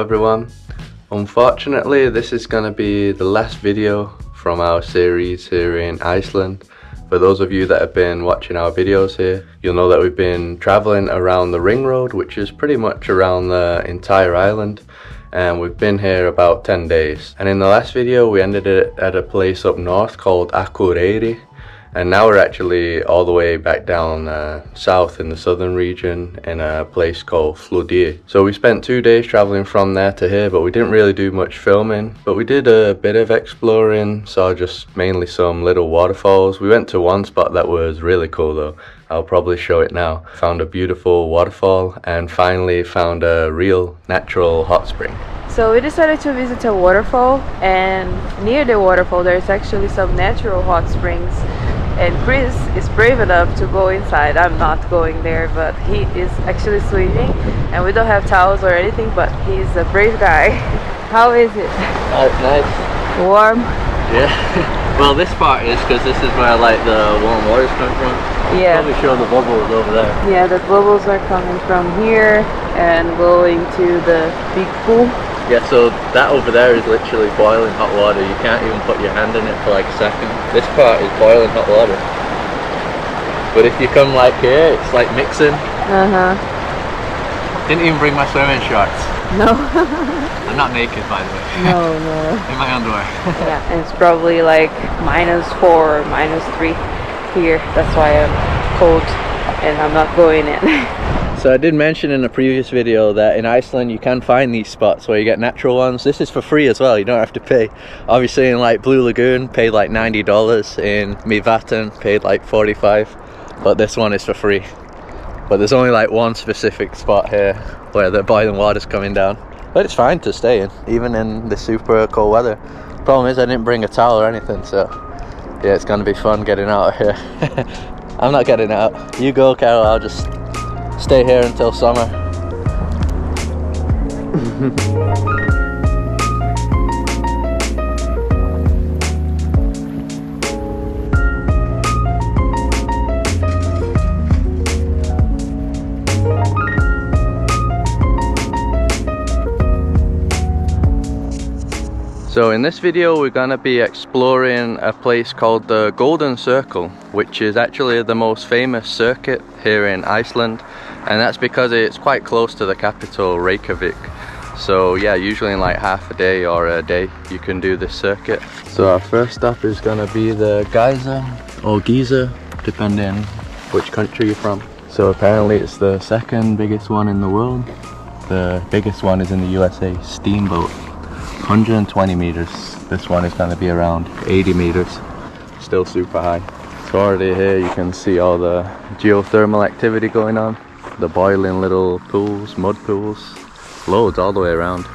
everyone. Unfortunately, this is going to be the last video from our series here in Iceland. For those of you that have been watching our videos here, you'll know that we've been traveling around the ring road, which is pretty much around the entire island, and we've been here about 10 days. And in the last video we ended it at a place up north called Akureyri, and now we're actually all the way back down south in the southern region in a place called FLÚÐIR. So we spent 2 days traveling from there to here, but we didn't really do much filming. But we did a bit of exploring, saw just mainly some little waterfalls. We went to one spot that was really cool though. I'll probably show it now. Found a beautiful waterfall and finally found a real natural hot spring. So we decided to visit a waterfall, and near the waterfall there's actually some natural hot springs. And Chris is brave enough to go inside. I'm not going there, but he is actually swimming, and we don't have towels or anything, but he's a brave guy. How is it? Nice. Warm? Yeah. Well, this part is because this is where like the warm waters come from. Yeah. Probably show the bubbles over there. Yeah, the bubbles are coming from here and going to the big pool. Yeah, so that over there is literally boiling hot water. You can't even put your hand in it for like a second. This part is boiling hot water. But if you come like here, it's like mixing. Didn't even bring my swimming shorts. No. I'm not naked, by the way. No, no. In my underwear. Yeah, and it's probably like -4 or -3 here. That's why I'm cold and I'm not going in. So I did mention in a previous video that in Iceland you can find these spots where you get natural ones. This is for free as well, you don't have to pay. Obviously in like Blue Lagoon paid like $90, in Mývatn paid like 45, but this one is for free. But there's only like one specific spot here where the boiling water's coming down. But it's fine to stay in, even in the super cold weather. Problem is I didn't bring a towel or anything, so yeah, it's gonna be fun getting out of here. I'm not getting out. You go, Carol, I'll just stay here until summer. So in this video we're going to be exploring a place called the Golden Circle, which is actually the most famous circuit here in Iceland, and that's because it's quite close to the capital, Reykjavik. So yeah, usually in like half a day or a day you can do this circuit. So our first stop is going to be the geyser or geyser, depending which country you're from. So apparently it's the second biggest one in the world. The biggest one is in the USA, Steamboat. 120 meters. This one is going to be around 80 meters. Still super high. So already here you can see all the geothermal activity going on. The boiling little pools, mud pools. Loads all the way around.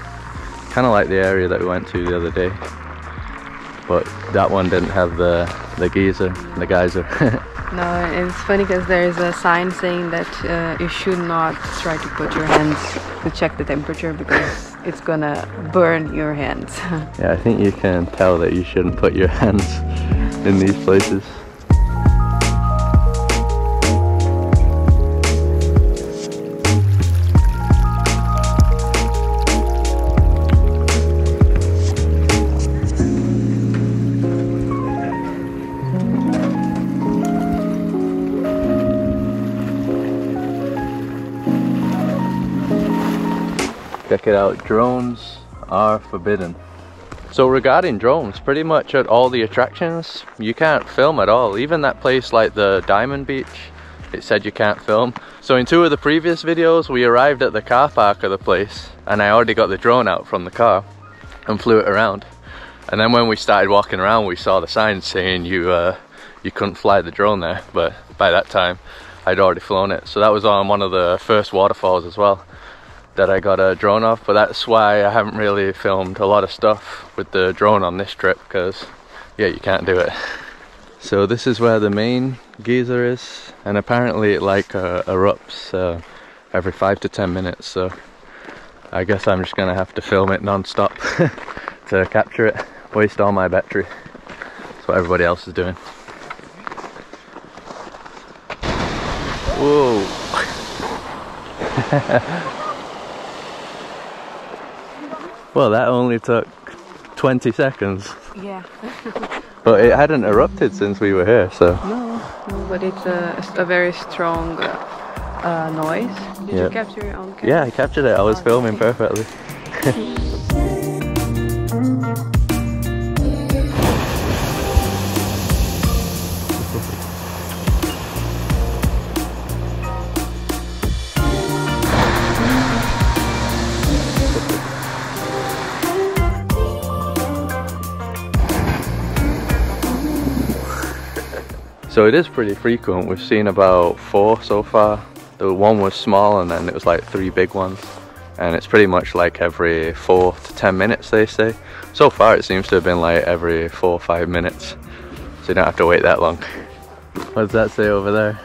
Kind of like the area that we went to the other day. But that one didn't have the geyser. No, it's funny because there's a sign saying that you should not try to put your hands to check the temperature because it's gonna burn your hands. Yeah, I think you can tell that you shouldn't put your hands in these places. Check it out, drones are forbidden. So regarding drones, pretty much at all the attractions, you can't film at all. Even that place like the Diamond Beach, it said you can't film. So in 2 of the previous videos, we arrived at the car park of the place, and I already got the drone out from the car and flew it around. And then when we started walking around, we saw the sign saying you couldn't fly the drone there, but by that time, I'd already flown it. So that was on one of the first waterfalls as well that I got a drone off, but that's why I haven't really filmed a lot of stuff with the drone on this trip, because yeah, you can't do it. So this is where the main geyser is, and apparently it like erupts every 5 to 10 minutes, so I guess I'm just gonna have to film it non-stop to capture it, waste all my battery. That's what everybody else is doing. Whoa. Well, that only took 20 seconds. Yeah. But it hadn't erupted since we were here, so... No, but it's a very strong noise. Did you capture your own camera? Yeah, I captured it. I was filming perfectly. So it is pretty frequent. We've seen about 4 so far. The one was small and then it was like 3 big ones. And it's pretty much like every 4 to 10 minutes, they say. So far it seems to have been like every 4 or 5 minutes. So you don't have to wait that long. What does that say over there?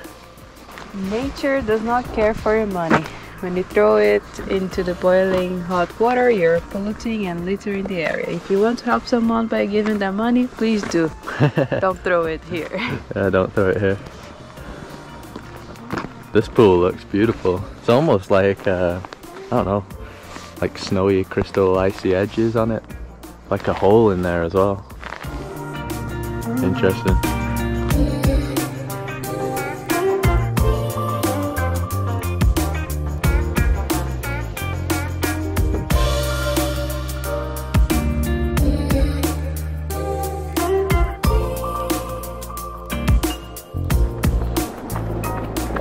Nature does not care for your money. When you throw it into the boiling hot water, you're polluting and littering the area. If you want to help someone by giving them money, please do. Don't throw it here. Yeah, don't throw it here. This pool looks beautiful. It's almost like, I don't know, like snowy crystal icy edges on it. Like a hole in there as well. Interesting.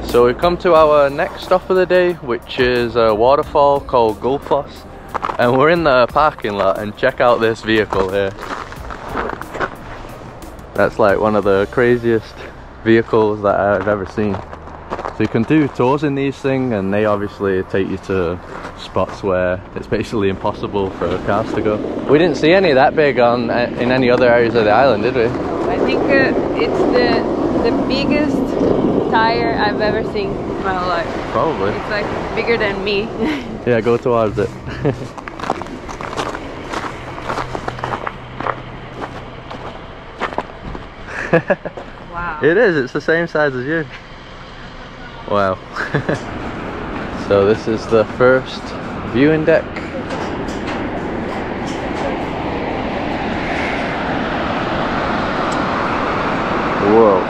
So we've come to our next stop of the day, which is a waterfall called GULLFOSS, and we're in the parking lot, and check out this vehicle here. That's like one of the craziest vehicles that I've ever seen. So you can do tours in these things, and they obviously take you to spots where it's basically impossible for cars to go. We didn't see any that big in any other areas of the island, did we? I think it's the biggest tire I've ever seen in my whole life. Probably. It's like bigger than me. Yeah, go towards it. Wow. It is, it's the same size as you. Wow. So this is the first viewing deck. Whoa.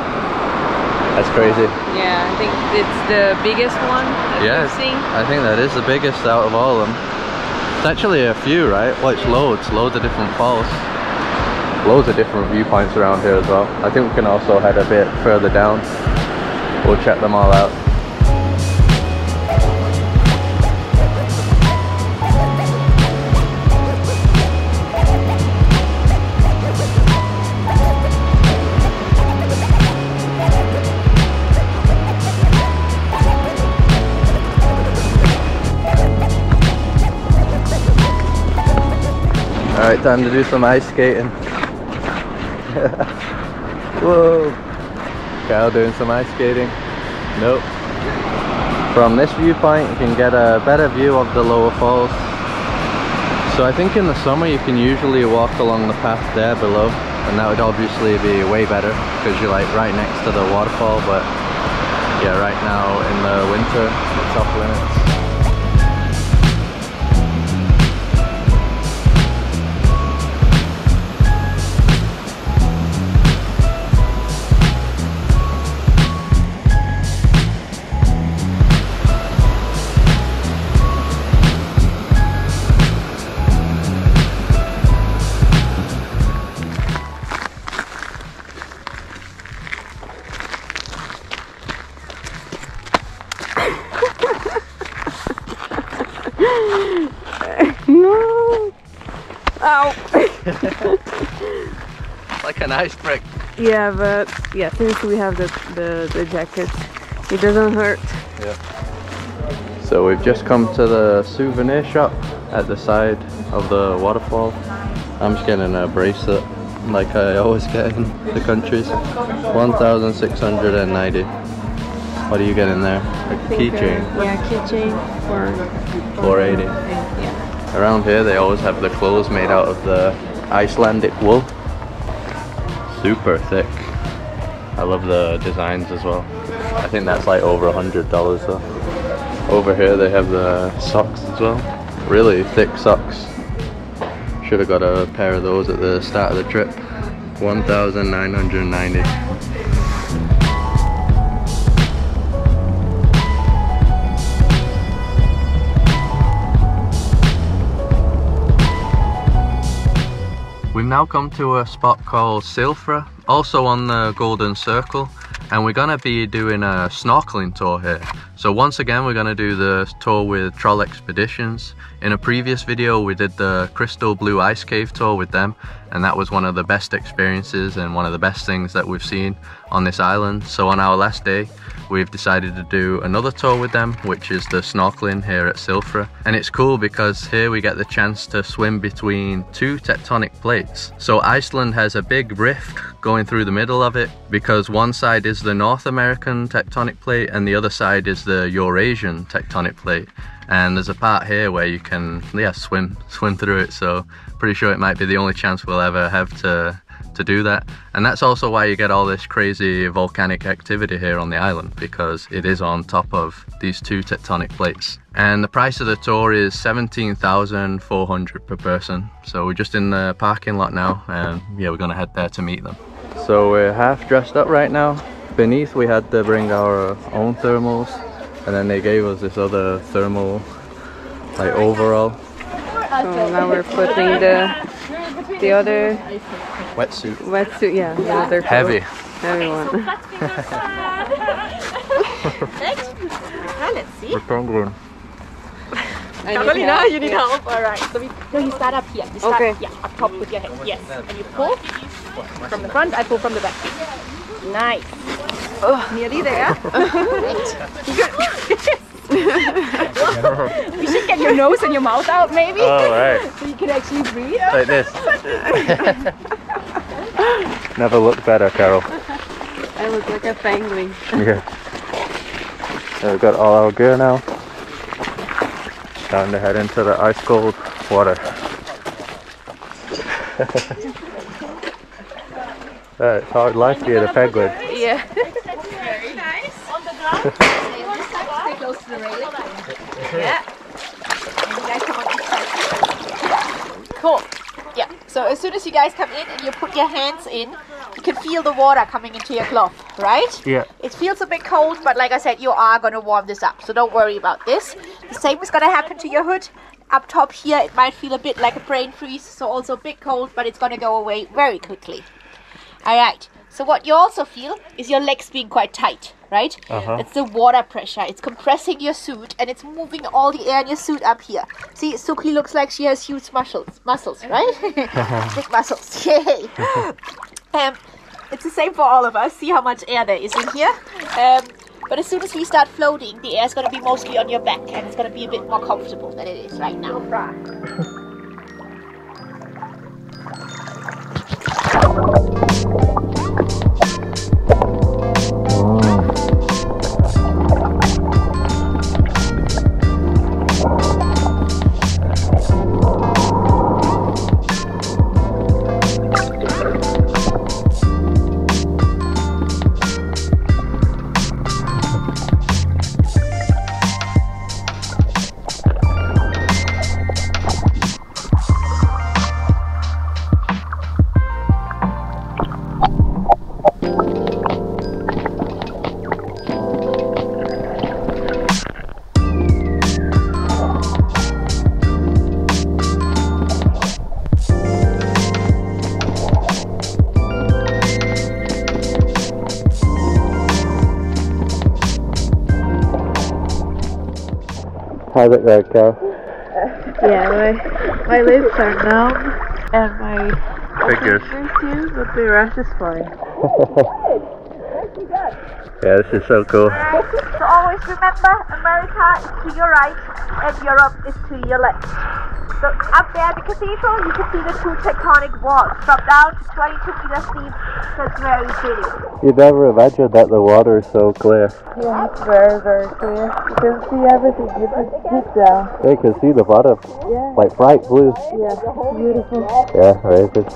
That's crazy. Yeah, I think it's the biggest one that we've seen. I think that is the biggest out of all of them. It's actually a few, right? Well, it's loads of different falls. Loads of different viewpoints around here as well. I think we can also head a bit further down. We'll check them all out. Alright, time to do some ice skating. Whoa! Kyle doing some ice skating. Nope. From this viewpoint you can get a better view of the lower falls. So I think in the summer you can usually walk along the path there below, and that would obviously be way better because you're like right next to the waterfall, but yeah, right now in the winter it's off limits. No! Ow! Like an ice brick. Yeah, but yeah, since we have the jacket, it doesn't hurt. Yeah. So we've just come to the souvenir shop at the side of the waterfall. I'm just getting a bracelet like I always get in the countries. 1,690. What do you get in there? A keychain? Yeah, keychain for 480. Yeah. Around here they always have the clothes made out of the Icelandic wool. Super thick. I love the designs as well. I think that's like over $100 though. Over here they have the socks as well. Really thick socks. should have got a pair of those at the start of the trip. 1,990. We've now come to a spot called SILFRA, also on the Golden Circle, and we're gonna be doing a snorkeling tour here. So once again, we're gonna do the tour with Tröll Expeditions. In a previous video, we did the Crystal Blue Ice Cave tour with them, and that was one of the best experiences and one of the best things that we've seen on this island. So on our last day, we've decided to do another tour with them, which is the snorkeling here at SILFRA. And it's cool because here we get the chance to swim between two tectonic plates. So Iceland has a big rift going through the middle of it, because one side is the North American tectonic plate and the other side is the Eurasian tectonic plate. And there's a part here where you can swim through it, so pretty sure it might be the only chance we'll ever have to do that. And that's also why you get all this crazy volcanic activity here on the island, because it is on top of these two tectonic plates. And the price of the tour is 17,400 per person. So we're just in the parking lot now, and yeah, we're gonna head there to meet them. So we're half dressed up right now. Beneath we had to bring our own thermals, and then they gave us this other thermal like overall. So now we're putting the other Wetsuit, yeah, the other heavy one. Let's see. Carolina, you need help. All right. So you start up here. You start up top with your head. Yes. And you pull from the front. I pull from the back. Nice. Oh, nearly there. You should get your nose and your mouth out, maybe. Oh, right. So you can actually breathe. Like this. Never looked better, Carol. I look like a pangolin. Yeah. So we've got all our gear now. Time to head into the ice cold water. It's hard life being a penguin. Yeah. Very nice. On the ground. Stay close to the railing. Yeah. And you guys come on each side. Cool. Yeah. So as soon as you guys come in and you put your hands in, you can feel the water coming into your glove, right? Yeah. It feels a bit cold, but like I said, you are going to warm this up. So don't worry about this. The same is going to happen to your hood. Up top here, it might feel a bit like a brain freeze. So also a bit cold, but it's going to go away very quickly. Alright, so what you also feel is your legs being quite tight, right? It's the water pressure. It's compressing your suit and it's moving all the air in your suit up here. See, Suki looks like she has huge muscles, right? Big muscles, yay! It's the same for all of us. See how much air there is in here. But as soon as we start floating, the air is going to be mostly on your back and it's going to be a bit more comfortable than it is right now. How's it going, Carol? Yeah, my lips are numb and my fingers too, but the rest is fine. Yeah, this is so cool. So always remember, America is to your right and Europe is to your left. So up there at the cathedral, you can see the two tectonic walls drop down to 22 meters deep. That's very pretty. You never imagined that the water is so clear. Yeah, it's very, very clear. You can see everything. You can deep down. Yeah, you can see the bottom. Yeah. Like bright blue. Yeah, beautiful. Yeah, amazing.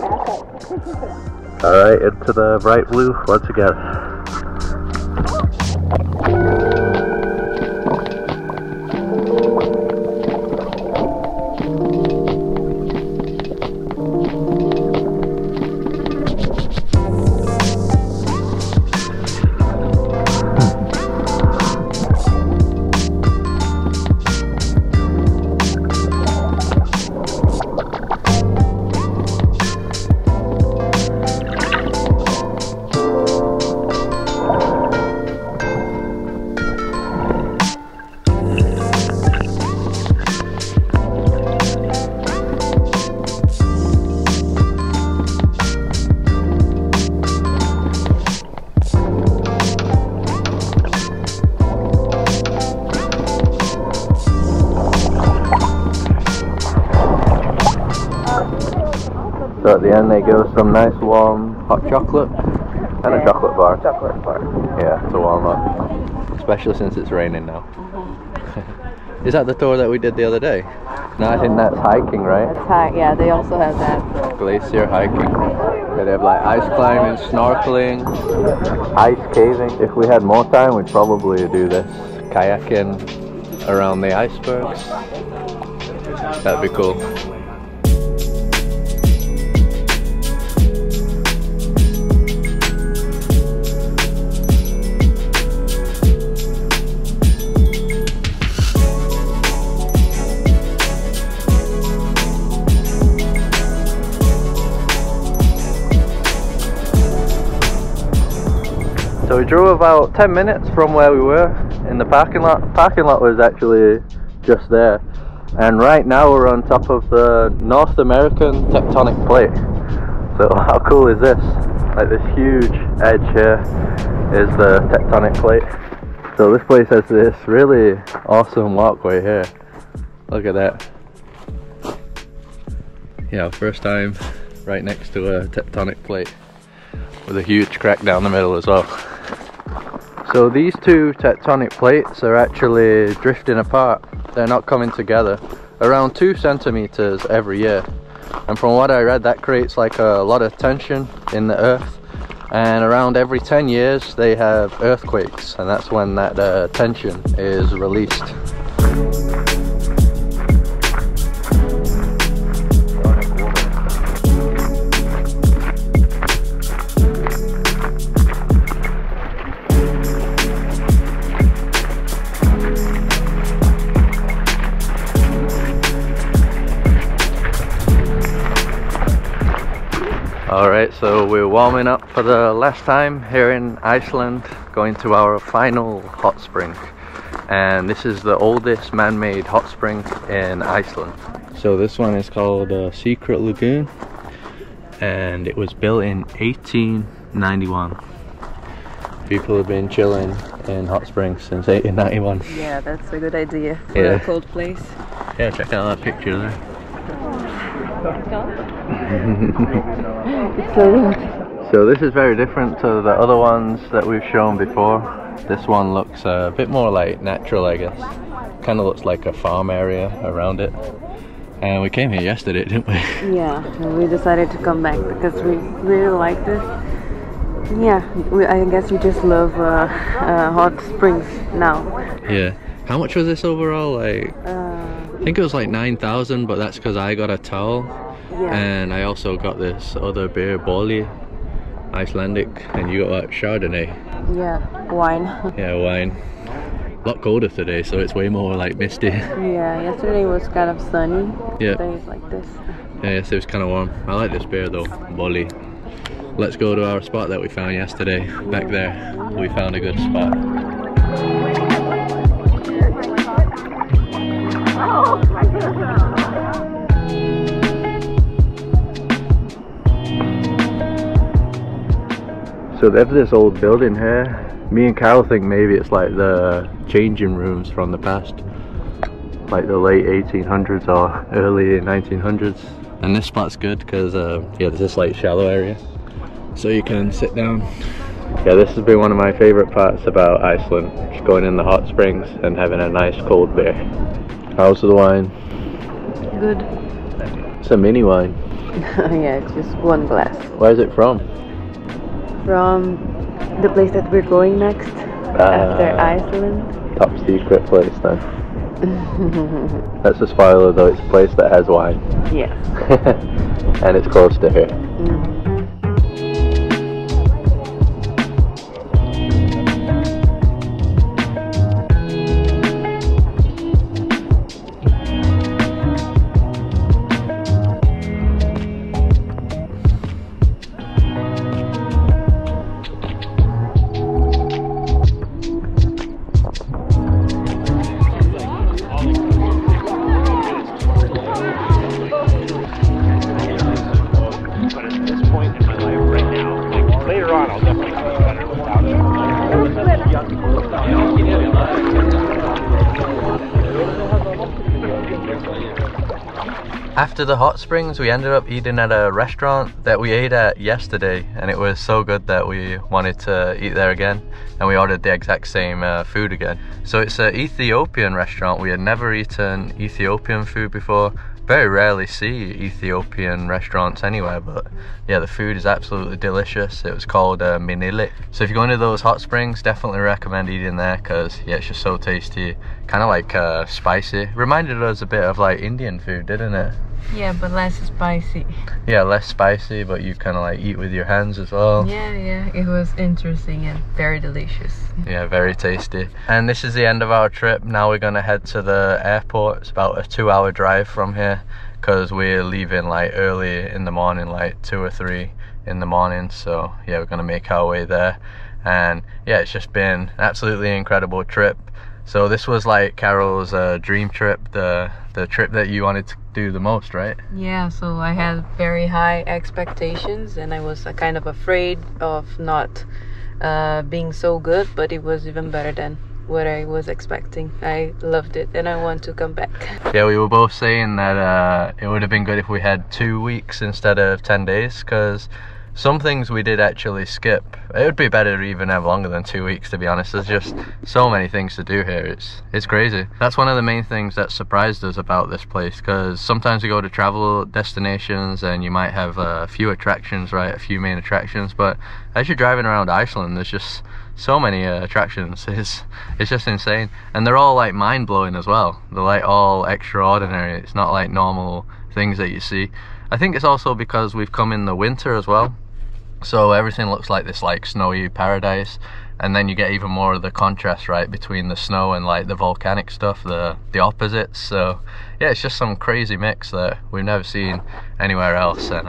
Alright, into the bright blue once again. So at the end they give us some nice warm hot chocolate and a chocolate bar. Chocolate bar. Yeah, to warm up. Especially since it's raining now. Is that the tour that we did the other day? No, I think that's hiking, right? That's high. Yeah, they also have that. Glacier hiking. They have like ice climbing, snorkeling, ice caving. If we had more time, we'd probably do this. Kayaking around the icebergs. That'd be cool. So we drove about 10 minutes from where we were in the parking lot. Parking lot was actually just there. And right now we're on top of the North American tectonic plate. So how cool is this? Like this huge edge here is the tectonic plate. So this place has this really awesome walkway here. Look at that. Yeah, first time right next to a tectonic plate with a huge crack down the middle as well. So these two tectonic plates are actually drifting apart. They're not coming together. Around 2 centimeters every year. And from what I read, that creates like a lot of tension in the earth. And around every 10 years they have earthquakes, and that's when that tension is released. Alright, so we're warming up for the last time here in Iceland, going to our final hot spring. And this is the oldest man-made hot spring in Iceland. So this one is called Secret Lagoon, and it was built in 1891. People have been chilling in hot springs since 1891. Yeah, that's a good idea for Yeah. a cold place. Yeah, check out that picture there. So this is very different to the other ones that we've shown before. This one looks a bit more like natural, I guess. Kind of looks like a farm area around it. And we came here yesterday, didn't we? Yeah, and we decided to come back because we really like this. Yeah, I guess we just love hot springs now. Yeah. How much was this overall? Like, I think it was like 9,000, but that's because I got a towel. Yeah. And I also got this other beer, Bolli, Icelandic, and you got that Chardonnay. Yeah, wine. Yeah, wine. A lot colder today, so it's way more like misty. Yeah, yesterday was kind of sunny. Yeah. Today is like this. Yeah, yes, it was kind of warm. I like this beer though, Bolli. Let's go to our spot that we found yesterday. Back there, we found a good spot. So they have this old building here. Me and Carol think maybe it's like the changing rooms from the past, like the late 1800s or early 1900s. And this spot's good because yeah, there's this like shallow area, so you can sit down. Yeah, this has been one of my favorite parts about Iceland, just going in the hot springs and having a nice cold beer. How's the wine? Good. It's a mini wine. Yeah, it's just one glass. Where's it from? From the place that we're going next, after Iceland. Top secret place then. That's a spoiler though, it's a place that has wine. Yes. And it's close to here. After the hot springs, we ended up eating at a restaurant that we ate at yesterday, and it was so good that we wanted to eat there again, and we ordered the exact same food again. So it's an Ethiopian restaurant. We had never eaten Ethiopian food before. Very rarely see Ethiopian restaurants anywhere, but yeah, the food is absolutely delicious. It was called MINILIK. So if you're going to those hot springs, definitely recommend eating there, because yeah, it's just so tasty. Kind of like spicy. Reminded us a bit of like Indian food, didn't it? Yeah, but less spicy. Yeah, less spicy, but you kind of like eat with your hands as well. Yeah, it was interesting and very delicious. Yeah, very tasty. And this is the end of our trip. Now we're gonna head to the airport. It's about a 2-hour drive from here, because we're leaving like early in the morning, like 2 or 3 in the morning. So yeah, we're gonna make our way there. And yeah, it's just been an absolutely incredible trip. So this was like Carol's dream trip, the trip that you wanted to do the most, right? Yeah, so I had very high expectations, and I was kind of afraid of not being so good, but it was even better than what I was expecting. I loved it, and I want to come back. Yeah, we were both saying that it would have been good if we had 2 weeks instead of 10 days, because some things we did actually skip. It would be better to even have longer than 2 weeks, to be honest. There's just so many things to do here. It's crazy. That's one of the main things that surprised us about this place, because sometimes we go to travel destinations and you might have a few attractions, right? A few main attractions, but as you're driving around Iceland, there's just so many attractions. It's just insane, and they're all like mind-blowing as well. They're like all extraordinary. It's not like normal things that you see. I think it's also because we've come in the winter as well, so everything looks like this like snowy paradise, and then you get even more of the contrast, right, between the snow and like the volcanic stuff, the opposites. So yeah, it's just some crazy mix that we've never seen anywhere else, and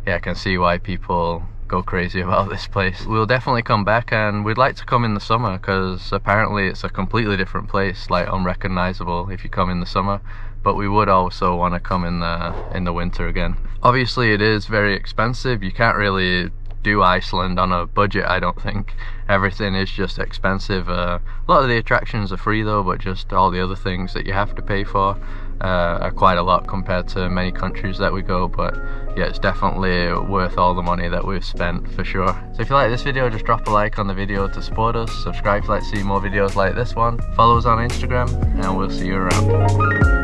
yeah, I can see why people go crazy about this place. We'll definitely come back, and we'd like to come in the summer, because apparently it's a completely different place, like unrecognizable if you come in the summer. But we would also want to come in the winter again. Obviously it is very expensive. You can't really do Iceland on a budget, I don't think. Everything is just expensive. A lot of the attractions are free though, but just all the other things that you have to pay for are quite a lot compared to many countries that we go. But yeah, it's definitely worth all the money that we've spent, for sure. So if you like this video, just drop a like on the video to support us. Subscribe if you'd like to see more videos like this one. Follow us on Instagram, and we'll see you around.